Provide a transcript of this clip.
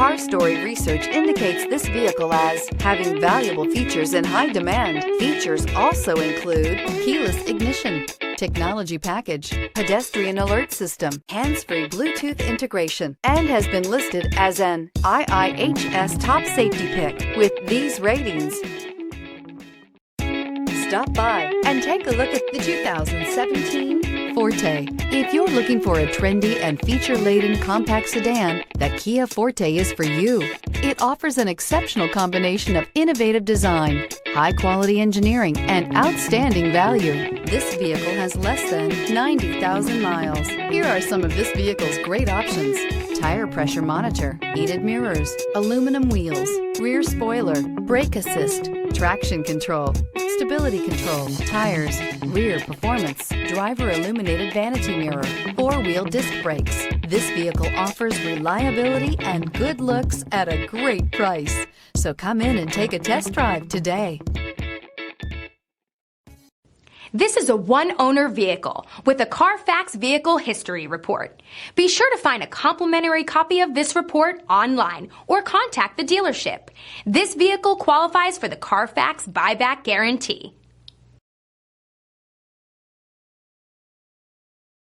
Car Story research indicates this vehicle as having valuable features in high demand. Features also include keyless ignition, technology package, pedestrian alert system, hands-free Bluetooth integration, and has been listed as an IIHS top safety pick with these ratings. Stop by and take a look at the 2017 Forte. If you're looking for a trendy and feature-laden compact sedan, the Kia Forte is for you. It offers an exceptional combination of innovative design, high-quality engineering, and outstanding value. This vehicle has less than 90,000 miles. Here are some of this vehicle's great options: tire pressure monitor, heated mirrors, aluminum wheels, rear spoiler, brake assist, traction control, stability control, tires, rear performance, driver illuminated vanity mirror, four-wheel disc brakes. This vehicle offers reliability and good looks at a great price. So come in and take a test drive today. This is a one-owner vehicle with a CARFAX Vehicle History Report. Be sure to find a complimentary copy of this report online or contact the dealership. This vehicle qualifies for the CARFAX Buyback Guarantee.